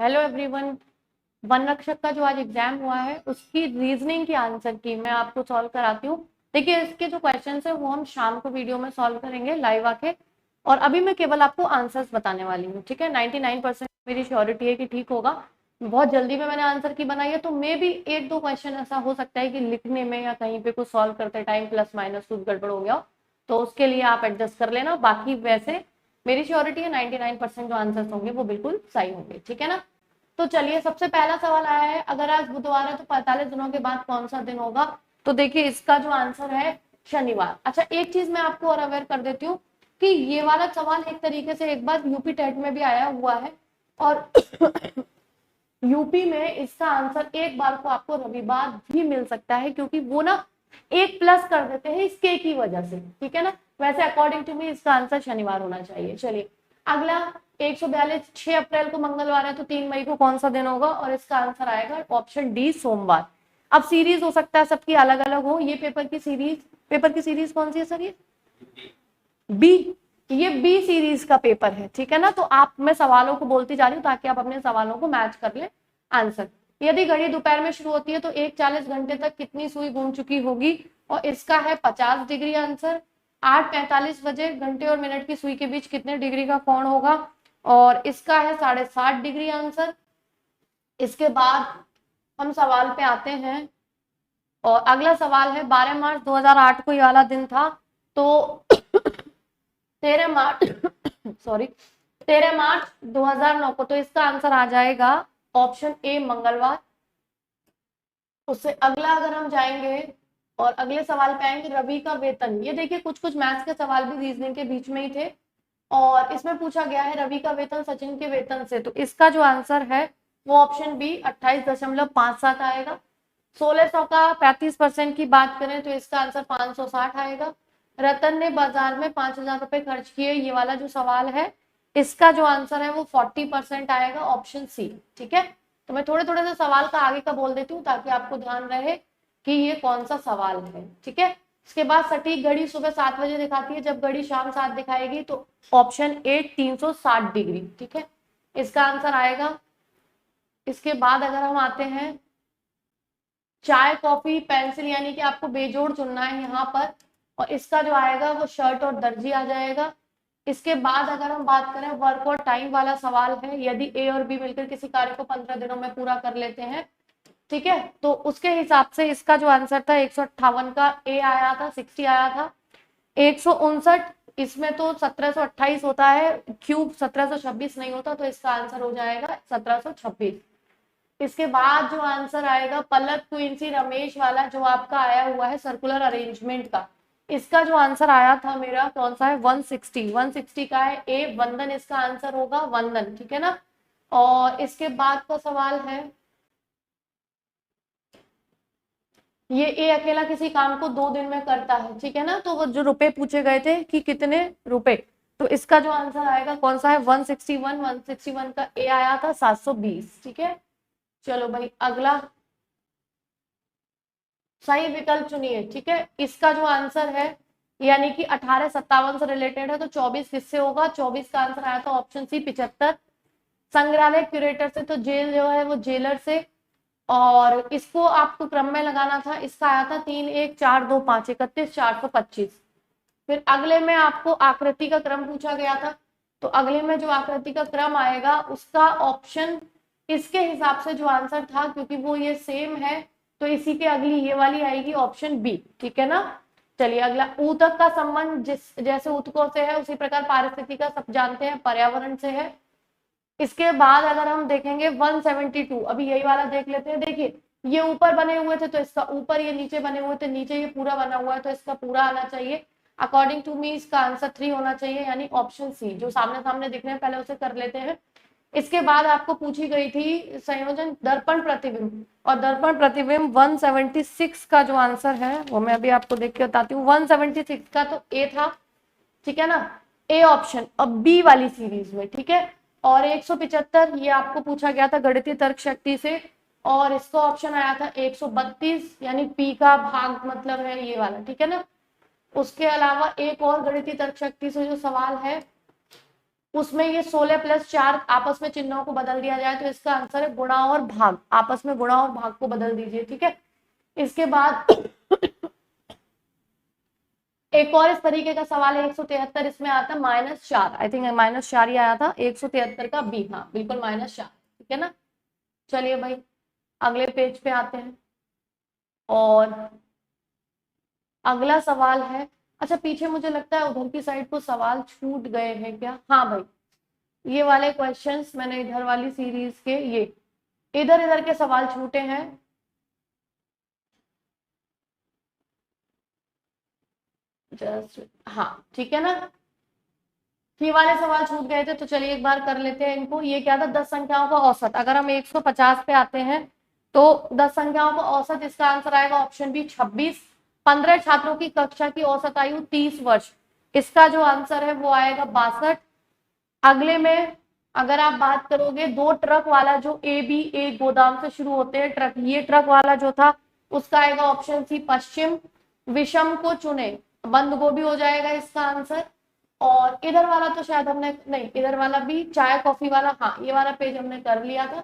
Hello everyone. One रक्षक का जो आज एग्जाम हुआ है उसकी रीजनिंग की आंसर की मैं आपको सॉल्व कराती हूँ। देखिए, इसके जो क्वेश्चंस है वो हम शाम को वीडियो में सॉल्व करेंगे लाइव आके। और अभी मैं केवल आपको आंसर्स बताने वाली हूँ, ठीक है। 99% मेरी श्योरिटी है कि ठीक होगा। बहुत जल्दी में मैंने आंसर की बनाई है, तो मे भी एक दो क्वेश्चन ऐसा हो सकता है कि लिखने में या कहीं पे कुछ सॉल्व करते टाइम प्लस माइनस कुछ गड़बड़ हो गया हो, तो उसके लिए आप एडजस्ट कर लेना। बाकी वैसे मेरी श्योरिटी है 99% जो आंसर्स होंगे वो बिल्कुल सही होंगे, ठीक है ना। तो चलिए, सबसे पहला सवाल आया है, अगर आज बुधवार है तो 45 दिनों के बाद कौन सा दिन होगा। तो देखिए, इसका जो आंसर है शनिवार। अच्छा, एक चीज मैं आपको और अवेयर कर देती हूँ कि ये वाला सवाल एक तरीके से एक बार यूपी टेट में भी आया हुआ है, और यूपी में इसका आंसर एक बार को आपको रविवार भी मिल सकता है, क्योंकि वो ना एक प्लस कर देते हैं इसके की वजह से, ठीक है ना। वैसे अकॉर्डिंग टू मी इसका आंसर शनिवार होना चाहिए। चलिए अगला, 142, 6 अप्रैल को मंगलवार है तो 3 मई को कौन सा दिन होगा, और इसका आंसर आएगा ऑप्शन डी, सोमवार। अब सीरीज हो सकता है सबकी अलग अलग हो। ये पेपर की सीरीज कौन सी है सर? ये बी। ये बी सीरीज का पेपर है, ठीक है ना। तो आप, मैं सवालों को बोलती जा रही हूँ ताकि आप अपने सवालों को मैच कर ले आंसर। यदि घड़ी दोपहर में शुरू होती है तो 1:40 घंटे तक कितनी सुई घूम चुकी होगी, और इसका है 50 डिग्री आंसर। 8:45 बजे घंटे और मिनट की सुई के बीच कितने डिग्री का कोण होगा, और इसका है 7.5 डिग्री आंसर। इसके बाद हम सवाल पे आते हैं, और अगला सवाल है 12 मार्च 2008 को ये वाला दिन था, तो 13 मार्च सॉरी 13 मार्च 2009 को, तो इसका आंसर आ जाएगा ऑप्शन ए, मंगलवार। उससे अगला अगर हम जाएंगे और अगले सवाल पे आएंगे, रवि का वेतन। ये देखिए, कुछ कुछ मैथ्स के सवाल भी रीजनिंग के बीच में ही थे, और इसमें पूछा गया है रवि का वेतन सचिन के वेतन से, तो इसका जो आंसर है वो ऑप्शन बी, 28.57 आएगा। 1600 का 35% की बात करें तो इसका आंसर 560 आएगा। रतन ने बाजार में 5,000 रुपए खर्च किए, ये वाला जो सवाल है इसका जो आंसर है वो 40% आएगा, ऑप्शन सी, ठीक है। तो मैं थोड़े थोड़े से सवाल का आगे का बोल देती हूँ ताकि आपको ध्यान रहे कि ये कौन सा सवाल है, ठीक है। इसके बाद सटीक घड़ी सुबह 7 बजे दिखाती है, जब घड़ी शाम 7 दिखाएगी तो ऑप्शन ए, 360 डिग्री, ठीक है, इसका आंसर आएगा। इसके बाद अगर हम आते हैं, चाय कॉफी पेंसिल, यानी कि आपको बेजोड़ चुनना है यहाँ पर, और इसका जो आएगा वो शर्ट और दर्जी आ जाएगा। इसके बाद अगर हम बात करें, वर्क और टाइम वाला सवाल है, यदि ए और बी मिलकर किसी कार्य को 15 दिनों में पूरा कर लेते हैं, ठीक है, तो उसके हिसाब से इसका जो आंसर था 158 का ए आया था, 60 आया था। 159, इसमें तो 1728 होता है, क्यूब 1726 नहीं होता, तो इसका आंसर हो जाएगा 1726। इसके बाद जो आंसर आएगा, पलक, क्विंसी, रमेश वाला जो आपका आया हुआ है सर्कुलर अरेंजमेंट का, इसका जो आंसर आया था मेरा कौन सा है, 160 का है ए, वंदन इसका आंसर होगा, वंदन, ठीक है ना। और इसके बाद का सवाल है, ये ए अकेला किसी काम को 2 दिन में करता है, ठीक है ना। तो वो जो रुपए पूछे गए थे कि कितने रुपए, तो इसका जो आंसर आएगा कौन सा है, 161 का ए आया था 720, ठीक है। चलो भाई अगला, सही विकल्प चुनिए, ठीक है। इसका जो आंसर है, यानी कि 1857 से रिलेटेड है, तो 24 किससे होगा, 24 का आंसर आया था ऑप्शन सी, 75। संग्रहालय क्यूरेटर से, तो जेल जो है वो जेलर से, और इसको आपको क्रम में लगाना था, इसका आया था 3, 1, 4, 2, 5, 31, 425। फिर अगले में आपको आकृति का क्रम पूछा गया था, तो अगले में जो आकृति का क्रम आएगा उसका ऑप्शन इसके हिसाब से जो आंसर था, क्योंकि वो ये सेम है, तो इसी के अगली ये वाली आएगी ऑप्शन बी, ठीक है ना। चलिए अगला, ऊतक का संबंध जिस जैसे ऊतकों से है उसी प्रकार पारिस्थितिकी का सब जानते हैं पर्यावरण से है। इसके बाद अगर हम देखेंगे 172, अभी यही वाला देख लेते हैं। देखिए, ये ऊपर बने हुए थे तो इसका ऊपर, ये नीचे बने हुए थे नीचे, ये पूरा बना हुआ है तो इसका पूरा आना चाहिए। अकॉर्डिंग टू मी इसका आंसर 3 होना चाहिए, यानी ऑप्शन सी, जो सामने सामने दिख रहे हैं पहले उसे कर लेते हैं। इसके बाद आपको पूछी गई थी संयोजन दर्पण प्रतिबिंब, और दर्पण प्रतिबिंब 176 का जो आंसर है वो मैं अभी आपको देख के बताती हूँ। 176 का तो ए था, ठीक है ना, ए ऑप्शन, अब बी वाली सीरीज में, ठीक है। और 175 ये आपको पूछा गया था गणितीय तर्क शक्ति से, और इसका ऑप्शन आया था 132, यानी पी का भाग मतलब है ये वाला, ठीक है ना। उसके अलावा एक और गणितीय तर्क शक्ति से जो सवाल है उसमें ये 16 प्लस 4 आपस में चिन्हों को बदल दिया जाए तो इसका आंसर है गुणा और भाग, आपस में गुणा और भाग को बदल दीजिए, ठीक है। इसके बाद एक और इस तरीके का सवाल है 173, इसमें आता है -4, आई थिंक -4 ही आया था 173 का बी, हाँ बिल्कुल -4, ठीक है ना। चलिए भाई अगले पेज पे आते हैं और अगला सवाल है, अच्छा पीछे मुझे लगता है उधर की साइड को सवाल छूट गए हैं क्या, हाँ भाई ये वाले क्वेश्चंस मैंने इधर वाली सीरीज के ये इधर इधर के सवाल छूटे हैं, जस्ट हाँ ठीक है ना, ये वाले सवाल छूट गए थे तो चलिए एक बार कर लेते हैं इनको। ये क्या था, 10 संख्याओं का औसत, अगर हम 150 पे आते हैं तो 10 संख्याओं का औसत, इसका आंसर आएगा ऑप्शन बी 26। 15 छात्रों की कक्षा की औसत आयु 30 वर्ष, इसका जो आंसर है वो आएगा 62। अगले में अगर आप बात करोगे 2 ट्रक वाला, जो ए बी ए गोदाम से शुरू होते हैं ट्रक, ये ट्रक वाला जो था उसका आएगा ऑप्शन सी पश्चिम। विषम को चुने, बंद गोभी हो जाएगा इसका आंसर। और इधर वाला तो शायद हमने नहीं, इधर वाला भी चाय कॉफी वाला, हाँ ये वाला पेज हमने कर लिया था,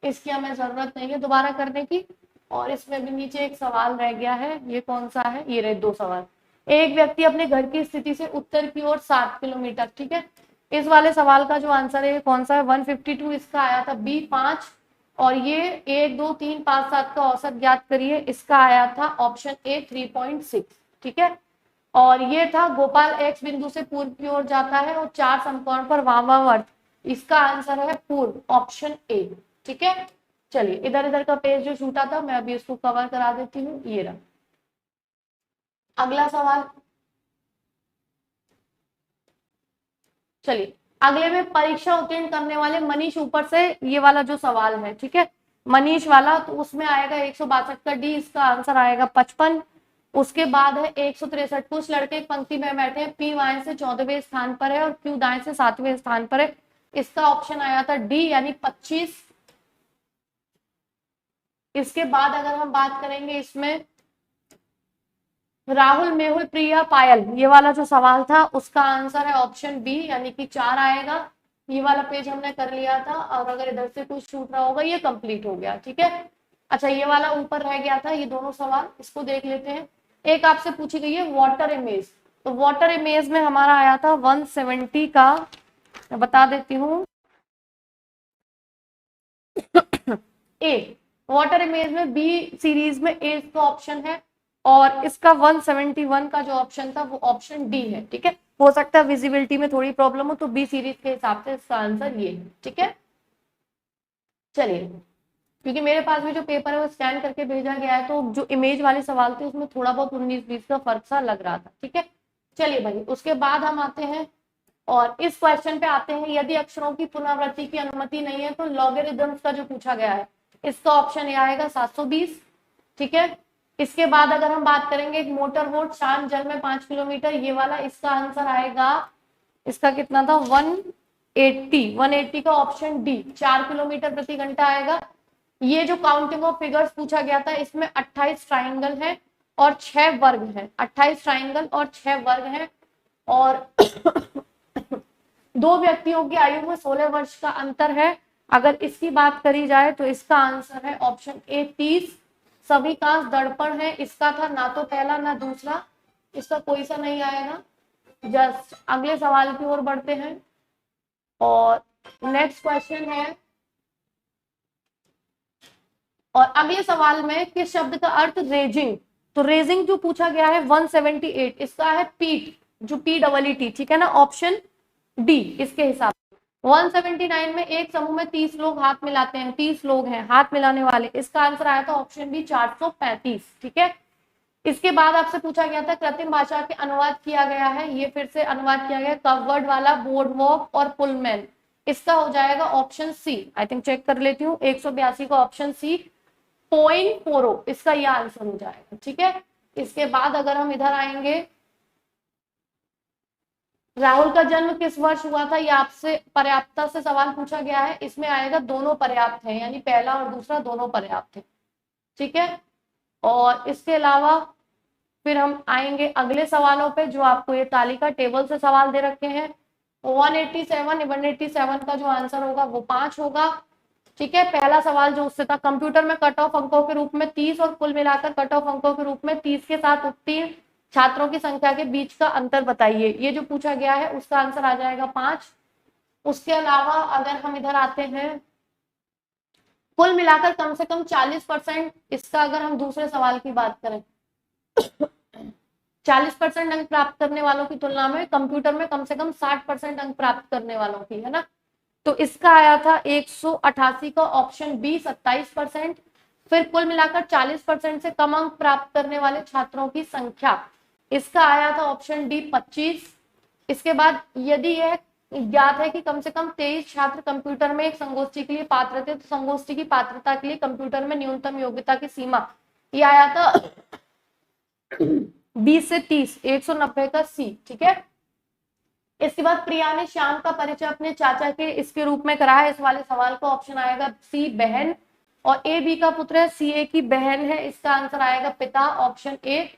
इसकी हमें जरूरत नहीं है दोबारा करने की। और इसमें भी नीचे एक सवाल रह गया है, ये कौन सा है, ये रहे 2 सवाल। एक व्यक्ति अपने घर की स्थिति से उत्तर की ओर 7 किलोमीटर, ठीक है, इस वाले सवाल का जो आंसर है कौन सा है 152, इसका आया था बी 5। और ये 1 2 3 5 7 का औसत ज्ञात करिए, इसका आया था ऑप्शन ए 3.6, ठीक है। और ये था गोपाल एक्स बिंदु से पूर्व की ओर जाता है और 4 समकोण पर वामावर्त, इसका आंसर है पूर्व, ऑप्शन ए, ठीक है। चलिए इधर इधर का पेज जो छूटा था मैं अभी इसको कवर करा देती हूँ, ये रहा अगला सवाल। चलिए अगले में परीक्षा उत्तीर्ण करने वाले मनीष, ऊपर से ये वाला जो सवाल है, ठीक है, मनीष वाला, तो उसमें आएगा 162 का डी, इसका आंसर आएगा 55। उसके बाद है 163, कुछ लड़के एक पंक्ति में बैठे हैं, पी बाएं से 14वें स्थान पर है और क्यू दाएं से 7वें स्थान पर है, इसका ऑप्शन आया था डी यानी 25। इसके बाद अगर हम बात करेंगे इसमें राहुल मेहुल प्रिया पायल, ये वाला जो सवाल था उसका आंसर है ऑप्शन बी यानी कि 4 आएगा। ये वाला पेज हमने कर लिया था और अगर इधर से कुछ छूट रहा होगा ये कंप्लीट हो गया, ठीक है। अच्छा ये वाला ऊपर रह गया था, ये दोनों सवाल इसको देख लेते हैं। एक आपसे पूछी गई है वाटर इमेज, तो वाटर इमेज में हमारा आया था 170 का, मैं बता देती हूँ ए, वाटर इमेज में बी सीरीज में ए का ऑप्शन है और इसका 171 का जो ऑप्शन था वो ऑप्शन डी है, ठीक है। हो सकता है विजिबिलिटी में थोड़ी प्रॉब्लम हो तो बी सीरीज के हिसाब से इसका आंसर ये है, ठीक है। चलिए क्योंकि मेरे पास भी जो पेपर है वो स्कैन करके भेजा गया है तो जो इमेज वाले सवाल थे उसमें थोड़ा बहुत 19-20 का फर्क सा लग रहा था, ठीक है। चलिए भाई उसके बाद हम आते हैं और इस क्वेश्चन पे आते हैं, यदि अक्षरों की पुनरावृत्ति की अनुमति नहीं है तो लॉगरिथम्स का जो पूछा गया है इसका ऑप्शन ये आएगा 720, ठीक है। इसके बाद अगर हम बात करेंगे एक मोटर बोट शांत जल में 5 किलोमीटर, ये वाला इसका आंसर आएगा, इसका कितना था 180 का ऑप्शन डी 4 किलोमीटर प्रति घंटा आएगा। ये जो काउंटिंग ऑफ फिगर्स पूछा गया था इसमें 28 ट्राइंगल है और 6 वर्ग है, 28 ट्राइंगल और 6 वर्ग है और 2 व्यक्तियों की आयु में 16 वर्ष का अंतर है। अगर इसकी बात करी जाए तो इसका आंसर है ऑप्शन ए 30। सभी कांच दर्पण है, इसका था ना तो पहला ना दूसरा, इसका कोई सा नहीं आएगा। जस्ट अगले सवाल की ओर बढ़ते हैं और नेक्स्ट क्वेश्चन है, और अगले सवाल में किस शब्द का अर्थ रेजिंग, तो रेजिंग जो पूछा गया है 178, इसका है पीट, जो PEET, ठीक है ना, ऑप्शन डी इसके हिसाब से। 179 में एक समूह में 30 लोग हाथ मिलाते हैं, 30 लोग हैं हाथ मिलाने वाले, इसका आंसर आया था ऑप्शन बी 435, ठीक है। इसके बाद आपसे पूछा गया था कृत्रिम भाषा के अनुवाद किया गया है, ये फिर से अनुवाद किया गया कवर्ड वाला, बोर्ड वॉक और पुलमैन, इसका हो जाएगा option C, I think check कर लेती हूँ, 182 का ऑप्शन सी पॉइंट पोरो, इसका यह आंसर हो जाएगा, ठीक है। इसके बाद अगर हम इधर आएंगे, राहुल का जन्म किस वर्ष हुआ था, ये आपसे पर्याप्तता से सवाल पूछा गया है, इसमें आएगा दोनों पर्याप्त है, यानी पहला और दूसरा दोनों पर्याप्त है, ठीक है। और इसके अलावा फिर हम आएंगे अगले सवालों पे जो आपको ये तालिका टेबल से सवाल दे रखे हैं। 187, 187 का जो आंसर होगा वो 5 होगा। ठीक है, पहला सवाल जो उससे था, कंप्यूटर में कट ऑफ अंकों के रूप में 30 और कुल मिलाकर कट ऑफ अंकों के रूप में 30 के साथ उत्तीर्ण छात्रों की संख्या के बीच का अंतर बताइए। ये जो पूछा गया है उसका आंसर आ जाएगा 5। उसके अलावा अगर हम इधर आते हैं, कुल मिलाकर कम से कम 40%, इसका अगर हम दूसरे सवाल की बात करें 40% अंक प्राप्त करने वालों की तुलना में कंप्यूटर में कम से कम 60% अंक प्राप्त करने वालों की, है ना। तो इसका आया था 188 का ऑप्शन बी 27%। फिर कुल मिलाकर 40% से कम अंक प्राप्त करने वाले छात्रों की संख्या, इसका आया था ऑप्शन डी 25। इसके बाद यदि यह ज्ञात है कि कम से कम 23 छात्र कंप्यूटर में एक संगोष्ठी के लिए पात्र थे, तो संगोष्ठी की पात्रता के लिए कंप्यूटर में न्यूनतम योग्यता की सीमा, ये आया था 20 से 30, 190 का सी। ठीक है, इसके बाद प्रिया ने श्याम का परिचय अपने चाचा के इसके रूप में कराया, इस वाले सवाल का ऑप्शन आएगा सी बहन, और ए बी का पुत्र है, सी ए की बहन है, इसका आंसर आएगा पिता, ऑप्शन ए।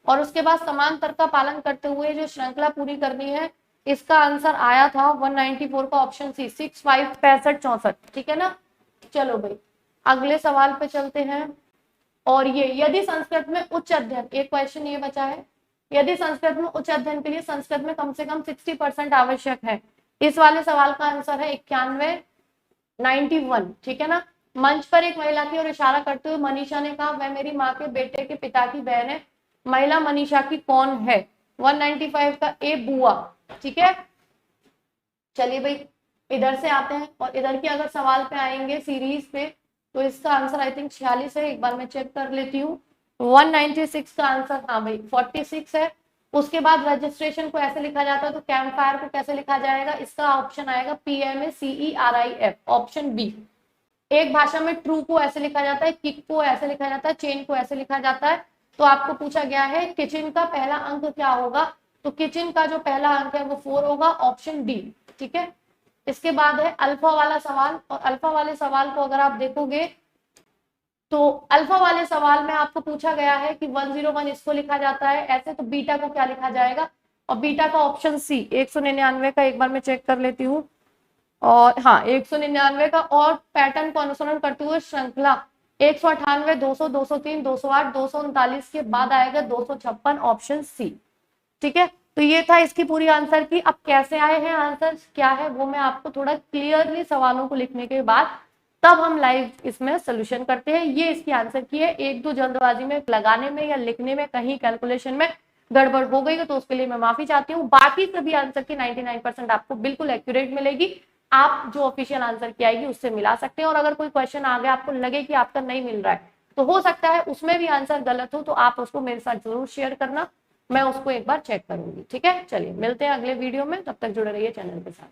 और उसके बाद समान तर्क का पालन करते हुए जो श्रृंखला पूरी करनी है, इसका आंसर आया था 194 का ऑप्शन सी 6, 5, 65, 64। ठीक है ना। चलो भाई अगले सवाल पे चलते हैं। और ये यदि संस्कृत में उच्च अध्ययन, एक क्वेश्चन ये बचा है, यदि संस्कृत में उच्च अध्ययन के लिए संस्कृत में कम से कम 60% आवश्यक है, इस वाले सवाल का आंसर है 91, 91। ठीक है ना। मंच पर एक महिला की ओर इशारा करते हुए मनीषा ने कहा, वह मेरी माँ के बेटे के पिता की बहन है। महिला मनीषा की कौन है? 195 का ए बुआ। ठीक है, चलिए भाई इधर से आते हैं, और इधर की अगर सवाल पे आएंगे सीरीज पे, तो इसका आंसर आई थिंक 46 है, एक बार मैं चेक कर लेती हूँ। 196 का आंसर, हाँ भाई 46 है। उसके बाद रजिस्ट्रेशन को ऐसे लिखा जाता है, तो कैंप फायर को कैसे लिखा जाएगा? इसका ऑप्शन आएगा PMACERIF, ऑप्शन बी। एक भाषा में ट्रू को ऐसे लिखा जाता है, किक को ऐसे लिखा जाता है, चेन को ऐसे लिखा जाता है। तो आपको पूछा गया है किचन का पहला अंक क्या होगा, तो किचन का जो पहला अंक है वो 4 होगा, ऑप्शन डी। ठीक है, इसके बाद है अल्फा वाला सवाल, और अल्फा वाले सवाल को अगर आप देखोगे तो अल्फा वाले सवाल में आपको पूछा गया है कि 101 इसको लिखा जाता है ऐसे, तो बीटा को क्या लिखा जाएगा? और बीटा का ऑप्शन सी 199 का, एक बार मैं चेक कर लेती हूँ। और हाँ 199 का, और पैटर्न को अनुसरण करते हुए श्रृंखला 198, 200, 203, 208, 239 के बाद आएगा 256, ऑप्शन सी। ठीक है, तो ये था इसकी पूरी आंसर की। अब कैसे आए हैं आंसर क्या है वो मैं आपको थोड़ा क्लियरली सवालों को लिखने के बाद तब हम लाइव इसमें सोल्यूशन करते हैं। ये इसकी आंसर की है। एक दो जल्दबाजी में लगाने में या लिखने में कहीं कैलकुलेशन में गड़बड़ हो गई तो उसके लिए मैं माफी चाहती हूँ। बाकी सभी आंसर की 99% आपको बिल्कुल एक्यूरेट मिलेगी। आप जो ऑफिशियल आंसर की आएगी उससे मिला सकते हैं, और अगर कोई क्वेश्चन आ गया आपको लगे कि आपका नहीं मिल रहा है, तो हो सकता है उसमें भी आंसर गलत हो, तो आप उसको मेरे साथ जरूर शेयर करना, मैं उसको एक बार चेक करूंगी। ठीक है, चलिए मिलते हैं अगले वीडियो में, तब तक जुड़े रहिए चैनल के साथ।